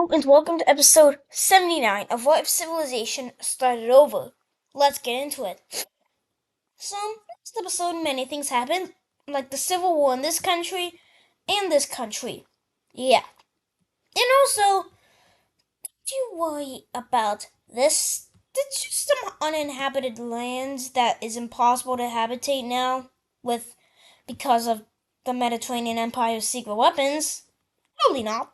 Hello and welcome to episode 79 of What If Civilization Started Over. Let's get into it. So, in this episode, many things happened, like the civil war in this country and this country. Yeah. And also, don't you worry about this? There's just some uninhabited lands that is impossible to habitate now because of the Mediterranean Empire's secret weapons. Probably not.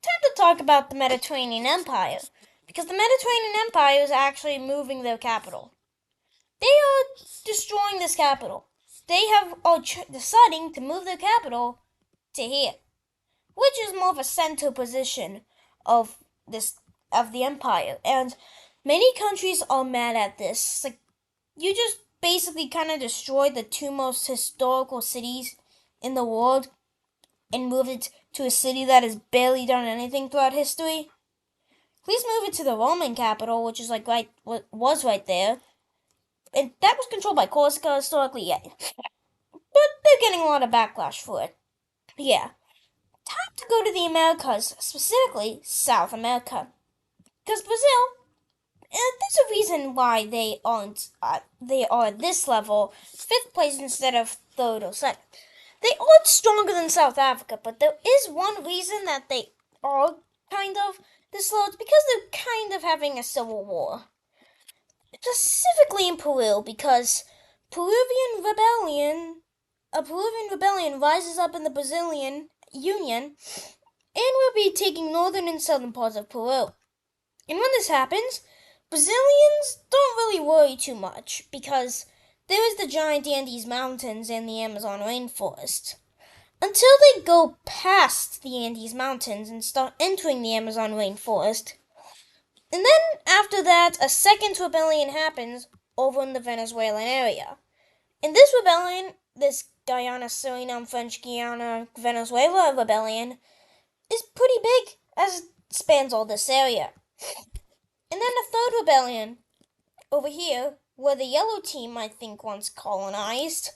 Time to talk about the Mediterranean Empire, because the Mediterranean Empire is actually moving their capital. They are destroying this capital. They are deciding to move their capital to here, which is more of a center position of the empire. And many countries are mad at this. Like, you just basically kind of destroyed the two most historical cities in the world and moved it to a city that has barely done anything throughout history. Please move it to the Roman capital, which is was right there. And that was controlled by Corsica historically, yeah. But they're getting a lot of backlash for it. Yeah. Time to go to the Americas, specifically South America. Because Brazil, there's a reason why they are at this level, 5th place instead of 3rd or 2nd. They aren't stronger than South Africa, but there is one reason that they are kind of this low. It's because they're kind of having a civil war. Specifically in Peru, because a Peruvian rebellion rises up in the Brazilian Union and will be taking northern and southern parts of Peru. And when this happens, Brazilians don't really worry too much because there is the giant Andes Mountains and the Amazon rainforest. Until they go past the Andes Mountains and start entering the Amazon rainforest. And then after that, a second rebellion happens over in the Venezuelan area. In this rebellion, this Guyana, Suriname, French Guiana, Venezuela rebellion is pretty big as it spans all this area. And then a third rebellion over here, where the yellow team I think once colonized,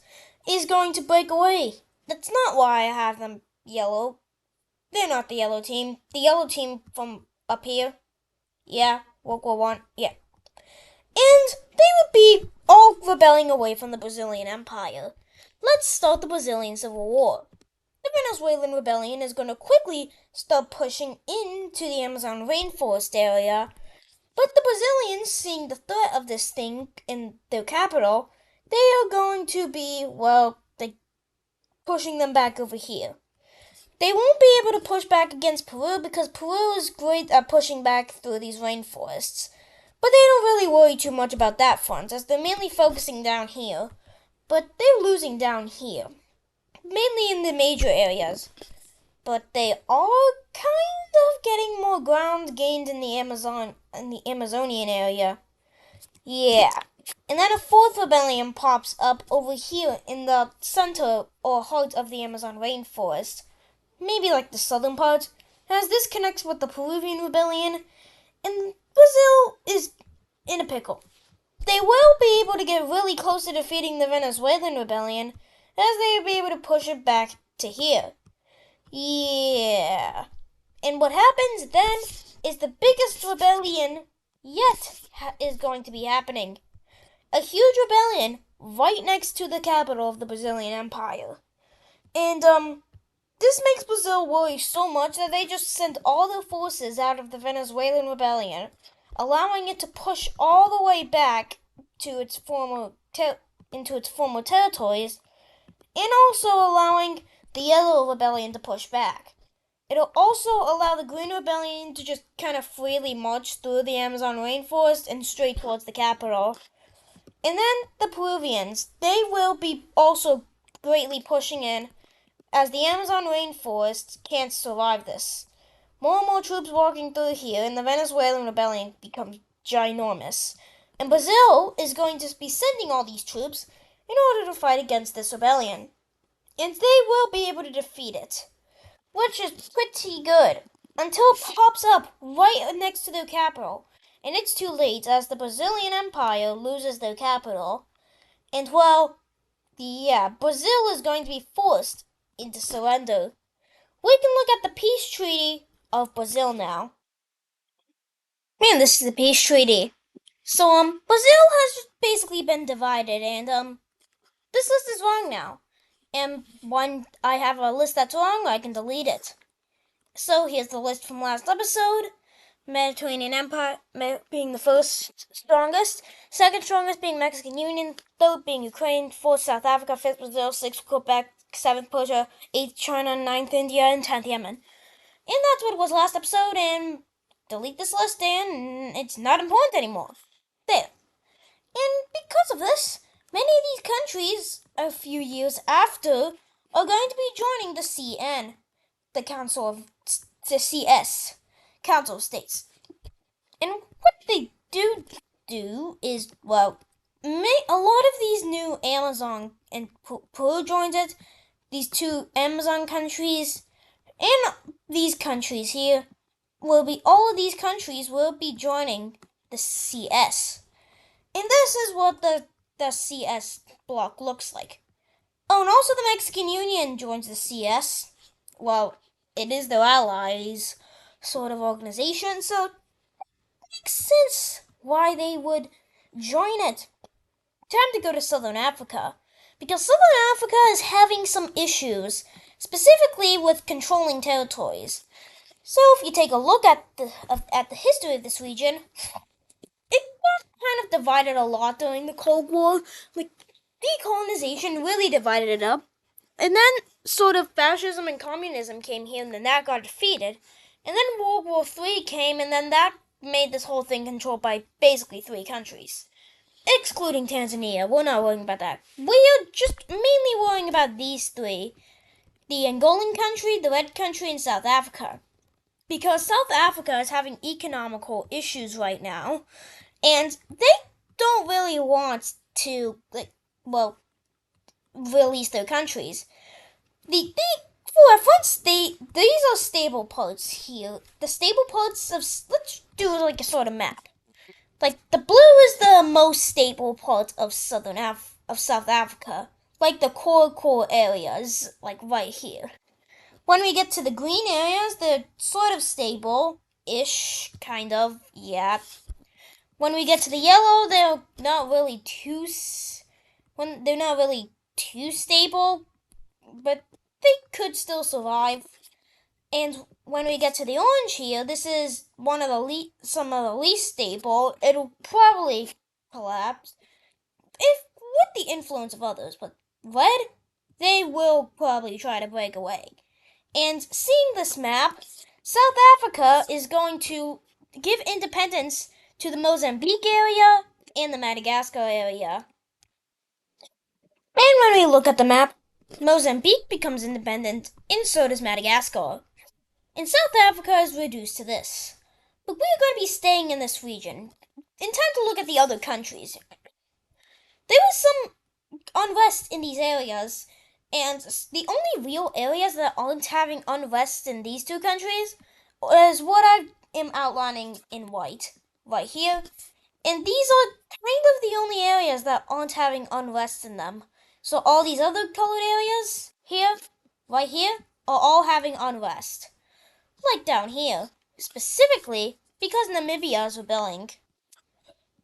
is going to break away. That's not why I have them yellow. They're not the yellow team. The yellow team from up here. Yeah, World War One. Yeah. And they would be all rebelling away from the Brazilian Empire. Let's start the Brazilian Civil War. The Venezuelan rebellion is going to quickly start pushing into the Amazon rainforest area. But the Brazilians, seeing the threat of this thing in their capital, they are going to be, pushing them back over here. They won't be able to push back against Peru because Peru is great at pushing back through these rainforests. But they don't really worry too much about that front, as they're mainly focusing down here. But they're losing down here, mainly in the major areas. But they are kind of getting more ground gained in the Amazonian area. Yeah. And then a fourth rebellion pops up over here in the center or heart of the Amazon rainforest. Maybe like the southern part, as this connects with the Peruvian rebellion, and Brazil is in a pickle. They will be able to get really close to defeating the Venezuelan rebellion, as they will be able to push it back to here. Yeah. And what happens then is the biggest rebellion yet is going to be happening. A huge rebellion right next to the capital of the Brazilian Empire. And, this makes Brazil worry so much that they just sent all their forces out of the Venezuelan rebellion, allowing it to push all the way back to its former territories, and also allowing the Yellow Rebellion to push back. It'll also allow the Green Rebellion to just kind of freely march through the Amazon rainforest and straight towards the capital. And then the Peruvians, they will be also greatly pushing in, as the Amazon rainforest can't survive this. More and more troops walking through here, and the Venezuelan rebellion becomes ginormous. And Brazil is going to be sending all these troops in order to fight against this rebellion. And they will be able to defeat it, which is pretty good, until it pops up right next to their capital. And it's too late, as the Brazilian Empire loses their capital. And, Brazil is going to be forced into surrender. We can look at the peace treaty of Brazil now. And this is the peace treaty. So Brazil has basically been divided, and this list is wrong now. And when I have a list that's wrong, I can delete it. So here's the list from last episode. Mediterranean Empire being the first strongest, second strongest being Mexican Union, third being Ukraine, fourth South Africa, fifth Brazil, sixth Quebec, seventh Persia, eighth China, ninth India, and 10th Yemen. And that's what it was last episode, and delete this list, and it's not important anymore. There. And because of this, many of these countries, a few years after, are going to be joining the CN, the Council of the CS, Council of States. And what they do is, well, a lot of these new Amazon and Peru joins it, these two Amazon countries, and these countries here all of these countries will be joining the CS. And this is what the CS bloc looks like. Oh, and also the Mexican Union joins the CS. Well, it is their allies sort of organization, so it makes sense why they would join it. Time to go to Southern Africa, because Southern Africa is having some issues, specifically with controlling territories. So if you take a look at the history of this region, it got kind of divided a lot during the Cold War. Like, decolonization really divided it up. And then sort of fascism and communism came here, and then that got defeated. And then World War III came, and then that made this whole thing controlled by basically three countries. Excluding Tanzania, we're not worrying about that. We're just mainly worrying about these three. The Angolan country, the Red country, and South Africa. Because South Africa is having economical issues right now, and they don't really want to, release their countries. For reference, these are stable parts here. The stable parts of, let's do like a sort of map. Like, the blue is the most stable part of South Africa. Like the core areas, like right here. When we get to the green areas, they're sort of stable-ish, kind of, yeah. When we get to the yellow, they're not really too stable, but they could still survive. And when we get to the orange here, this is some of the least stable. It'll probably collapse if with the influence of others, but red, they will probably try to break away. And seeing this map, South Africa is going to give independence to the Mozambique area and the Madagascar area. And when we look at the map, Mozambique becomes independent, and so does Madagascar. And South Africa is reduced to this. But we're going to be staying in this region. In time to look at the other countries. There was some unrest in these areas, and the only real areas that aren't having unrest in these two countries is what I am outlining in white, right here. And these are kind of the only areas that aren't having unrest in them. So all these other colored areas, here, right here, are all having unrest. Like down here, specifically because Namibia is rebelling.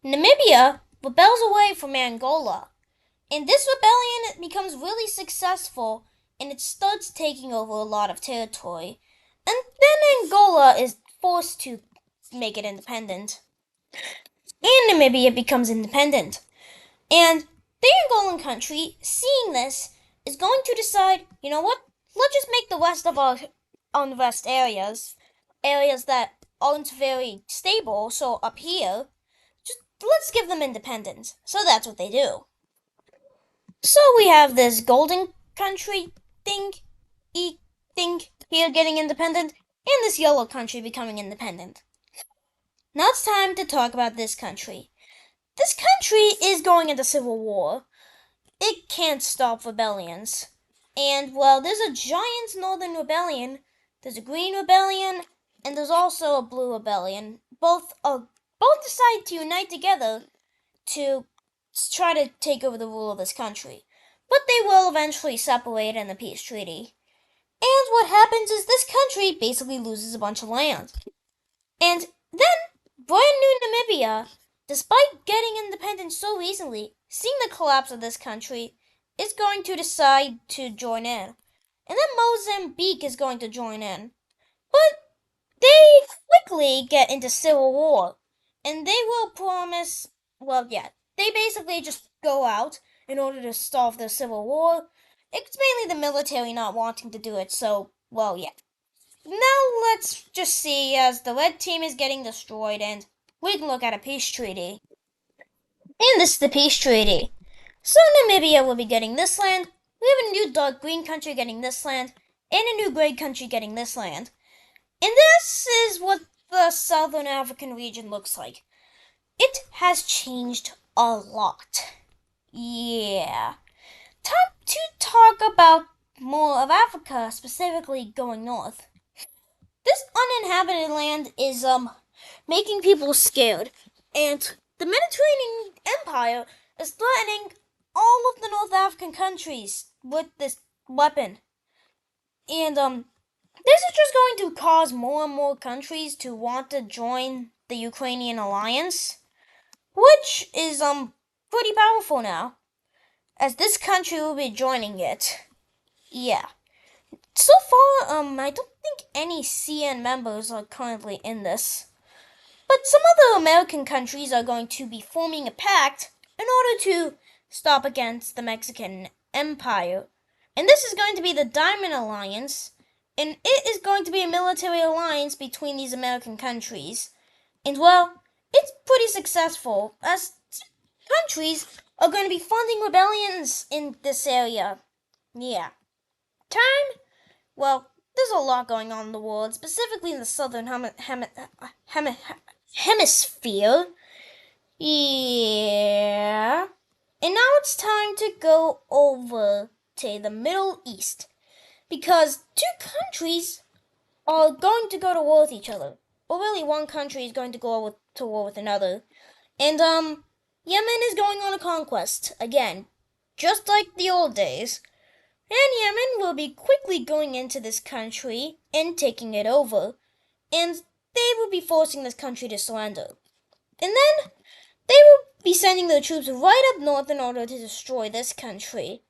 Namibia rebels away from Angola, and this rebellion becomes really successful, and it starts taking over a lot of territory. And then Angola is forced to make it independent. And Namibia becomes independent. And the Angolan country, seeing this, is going to decide, you know what? Let's just make the rest of our unrest areas that aren't very stable, so up here, just let's give them independence. So that's what they do. So we have this golden country thing here getting independent, and this yellow country becoming independent. Now it's time to talk about this country. This country is going into civil war. It can't stop rebellions. And, well, there's a giant northern rebellion, there's a green rebellion, and there's also a blue rebellion. Both decide to unite together to try to take over the rule of this country. But they will eventually separate in the peace treaty. And what happens is this country basically loses a bunch of land. And then brand new Namibia, despite getting independence so recently, seeing the collapse of this country, is going to decide to join in. And then Mozambique is going to join in. But they quickly get into civil war. And they will promise, well, yeah, they basically just go out in order to stop the civil war. It's mainly the military not wanting to do it, so, well, yeah. Now let's just see as the red team is getting destroyed and we can look at a peace treaty. And this is the peace treaty. So Namibia will be getting this land. We have a new dark green country getting this land. And a new gray country getting this land. And this is what the Southern African region looks like. It has changed a lot. Yeah. Time to talk about more of Africa, specifically going north. This uninhabited land is making people scared, and the Mediterranean Empire is threatening all of the North African countries with this weapon. And this is just going to cause more and more countries to want to join the Ukrainian alliance, which is pretty powerful now, as this country will be joining it. Yeah. So far, I don't think any CN members are currently in this. But some other American countries are going to be forming a pact in order to stop against the Mexican Empire. And this is going to be the Diamond Alliance, and it is going to be a military alliance between these American countries. And well, it's pretty successful, as countries are going to be funding rebellions in this area. Yeah. Time? Well, there's a lot going on in the world, specifically in the southern hemisphere. Yeah. And now it's time to go over to the Middle East. Because two countries are going to go to war with each other. Or really, one country is going to go to war with another. And, Yemen is going on a conquest again. Just like the old days. And Yemen will be quickly going into this country and taking it over. And they will be forcing this country to surrender. And then they will be sending their troops right up north in order to destroy this country.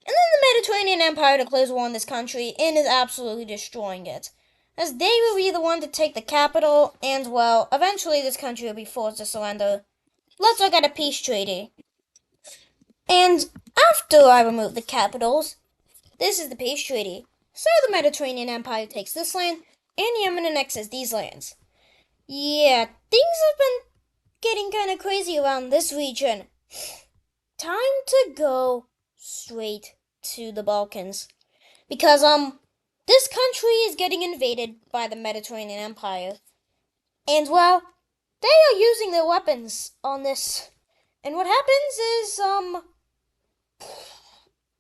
And then the Mediterranean Empire declares war on this country and is absolutely destroying it. As they will be the one to take the capital, and well, eventually this country will be forced to surrender. Let's look at a peace treaty. And after I remove the capitals, this is the peace treaty. So the Mediterranean Empire takes this land, and Yemen annexes these lands. Yeah, things have been getting kind of crazy around this region. Time to go straight to the Balkans. Because, this country is getting invaded by the Mediterranean Empire. And, well, they are using their weapons on this. And what happens is,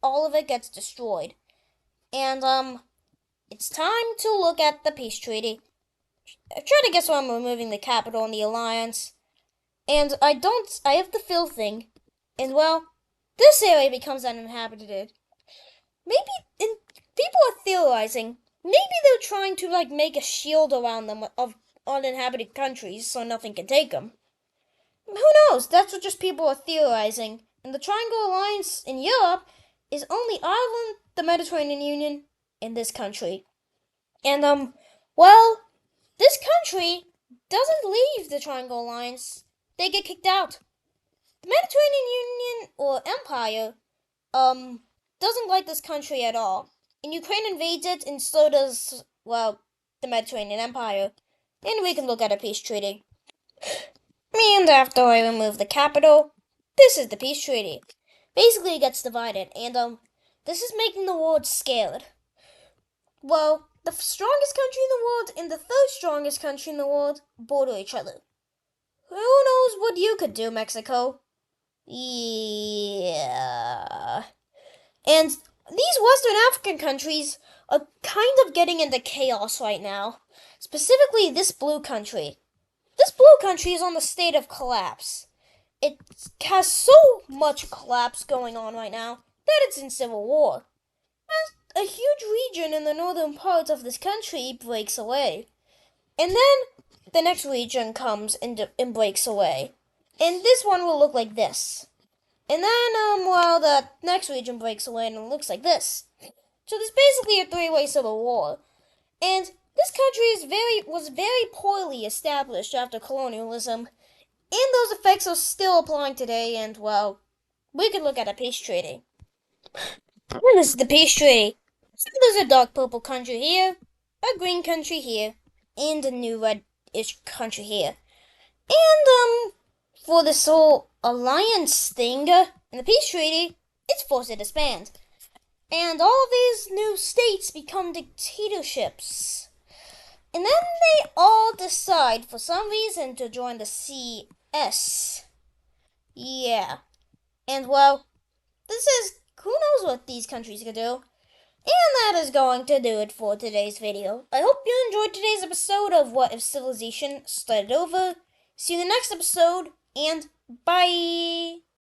all of it gets destroyed. And, it's time to look at the peace treaty. Try to guess why I'm removing the capital and the alliance. And I have the fill thing. And well, this area becomes uninhabited. People are theorizing, maybe they're trying to make a shield around them of uninhabited countries so nothing can take them. Who knows? That's what just people are theorizing. And the Triangle Alliance in Europe is only Ireland, the Mediterranean Union, and this country. And well, this country doesn't leave the Triangle Alliance. They get kicked out. The Mediterranean Union or Empire doesn't like this country at all. And Ukraine invades it, and so does, well, the Mediterranean Empire. And we can look at a peace treaty. And after I remove the capital, this is the peace treaty. Basically, it gets divided, and this is making the world scared. Well, the strongest country in the world and the third strongest country in the world border each other. Who knows what you could do, Mexico? Yeah. And these Western African countries are kind of getting into chaos right now. Specifically, this blue country. This blue country is on the state of collapse. It has so much collapse going on right now that it's in civil war. a huge region in the northern parts of this country breaks away. And then the next region comes and breaks away. And this one will look like this. And then, well, the next region breaks away and it looks like this. So there's basically a three-way civil war. And this country was very poorly established after colonialism. And those effects are still applying today, and, well, we could look at a peace treaty. And this is the peace treaty. So there's a dark purple country here, a green country here, and a new reddish country here. And, for this whole alliance thing in the peace treaty, it's forced to disband. And all of these new states become dictatorships. And then they all decide, for some reason, to join the CS. Yeah. And, well, who knows what these countries could do. And that is going to do it for today's video. I hope you enjoyed today's episode of What If Civilization Started Over. See you in the next episode, and bye!